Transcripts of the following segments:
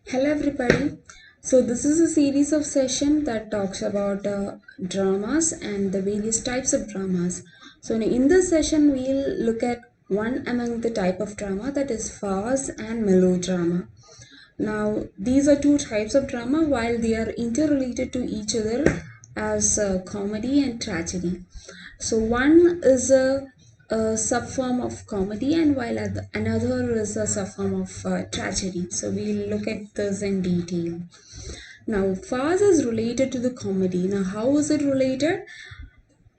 Hello everybody. So this is a series of session that talks about dramas and the various types of dramas. So in this session we'll look at one among the type of drama, that is farce and melodrama. Now these are two types of drama while they are interrelated to each other as comedy and tragedy. So one is a subform of comedy, and while another is a subform of tragedy. So we'll look at this in detail. Now, farce is related to the comedy. Now, how is it related?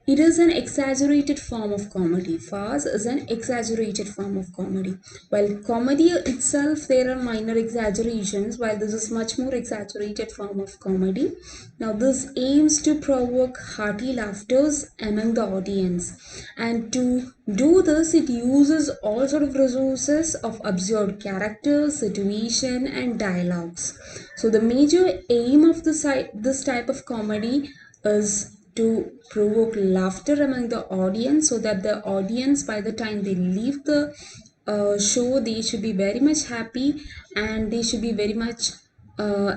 It is an exaggerated form of comedy. Farce is an exaggerated form of comedy. While comedy itself, there are minor exaggerations, while this is much more exaggerated form of comedy. Now, this aims to provoke hearty laughters among the audience. And to do this, it uses all sort of resources of absurd characters, situation, and dialogues. So, the major aim of this type of comedy is to provoke laughter among the audience, so that the audience, by the time they leave the show, they should be very much happy and they should be very much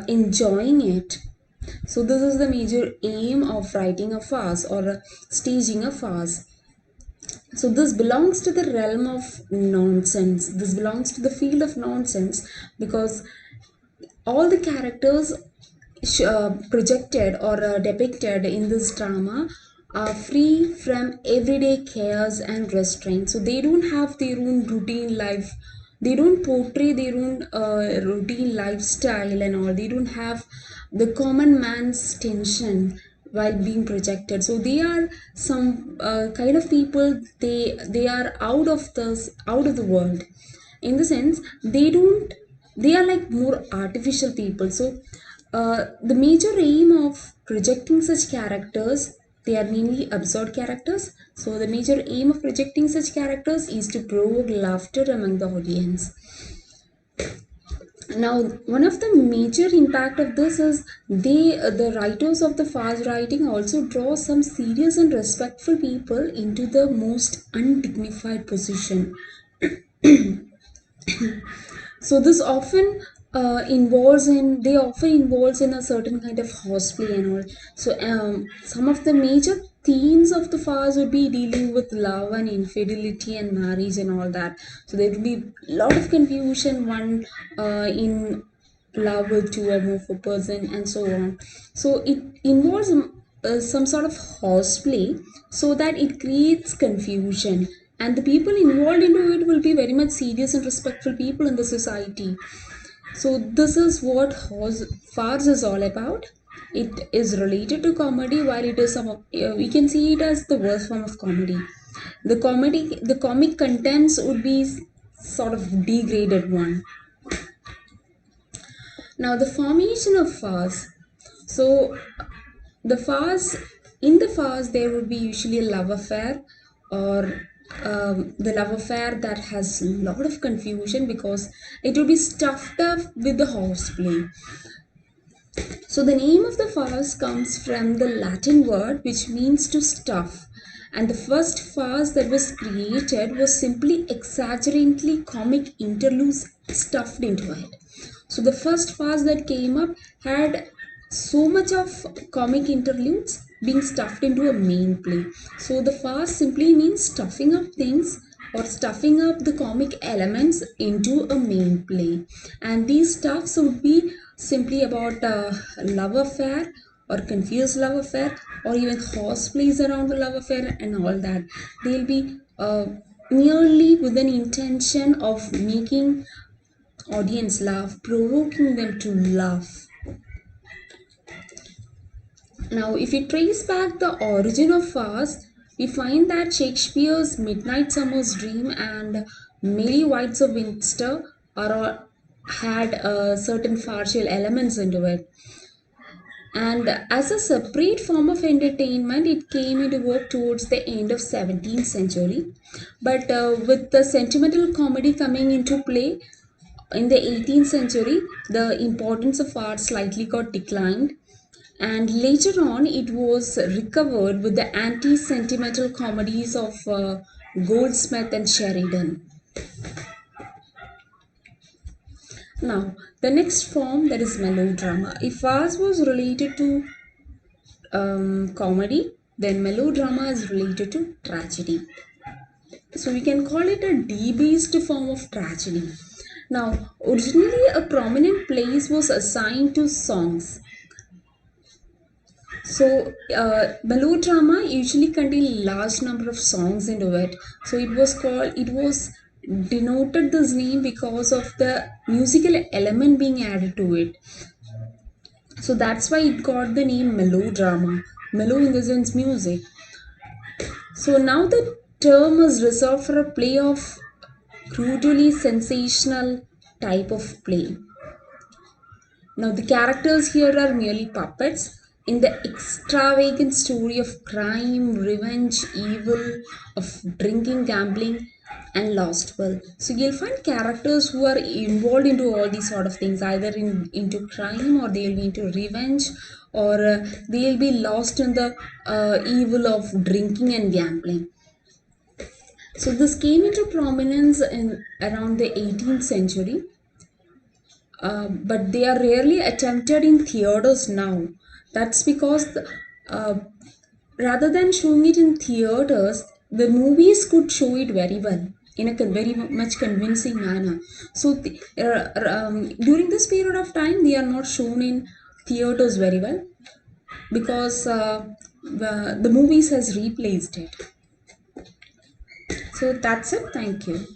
enjoying it. So this is the major aim of writing a farce or staging a farce. So this belongs to the realm of nonsense. This belongs to the field of nonsense, because all the characters projected or depicted in this drama are free from everyday chaos and restraint. So they don't have their own routine life. They don't portray their own routine lifestyle and all. They don't have the common man's tension while being projected. So they are some kind of people. They are out of the world. In the sense, they are like more artificial people. So the major aim of projecting such characters, they are mainly absurd characters. So the major aim of projecting such characters is to provoke laughter among the audience. Now, one of the major impact of this is the writers of the farce writing also draw some serious and respectful people into the most undignified position. So this often involves in a certain kind of horseplay and all. So some of the major themes of the farce would be dealing with love and infidelity and marriage and all that. So there would be a lot of confusion, one in love with two or more of a person and so on. So it involves some sort of horseplay, so that it creates confusion, and the people involved into it will be very much serious and respectful people in the society. So this is what farce is all about. It is related to comedy, while it is we can see it as the worst form of comedy. The comic contents would be sort of degraded one. Now the formation of farce. So the farce in the farce there would be usually a love affair, or the love affair that has a lot of confusion, because it will be stuffed up with the horseplay. So the name of the farce comes from the Latin word which means to stuff, and the first farce that was created was simply exaggeratedly comic interludes stuffed into it. So the first farce that came up had so much of comic interludes being stuffed into a main play. So the farce simply means stuffing up things or stuffing up the comic elements into a main play, and these stuffs would be simply about love affair or confused love affair, or even horseplays around the love affair and all that. They'll be merely with an intention of making audience laugh, provoking them to laugh. Now, if we trace back the origin of farce, we find that Shakespeare's Midnight Summer's Dream and Merry Wives of Windsor had certain farcical elements into it. And as a separate form of entertainment, it came into work towards the end of 17th century. But with the sentimental comedy coming into play in the 18th century, the importance of art slightly got declined, and later on it was recovered with the anti-sentimental comedies of Goldsmith and Sheridan. Now, The next form, that is melodrama. If farce was related to comedy, then melodrama is related to tragedy. So we can call it a debased form of tragedy. Now, originally a prominent place was assigned to songs. So melodrama usually contain large number of songs into it. So it was denoted this name because of the musical element being added to it. So that's why it got the name melodrama. Melo in the sense music. So now the term is reserved for a play of brutally sensational type of play. Now, the characters here are merely puppets in the extravagant story of crime, revenge, evil, of drinking, gambling, and lost wealth. So, you'll find characters who are involved into all these sort of things, either into crime, or they'll be into revenge, or they'll be lost in the evil of drinking and gambling. So, this came into prominence in around the 18th century, but they are rarely attempted in theaters now. That's because rather than showing it in theaters, the movies could show it very well in a very much convincing manner. So during this period of time, they are not shown in theaters very well because the movies has replaced it. So that's it. Thank you.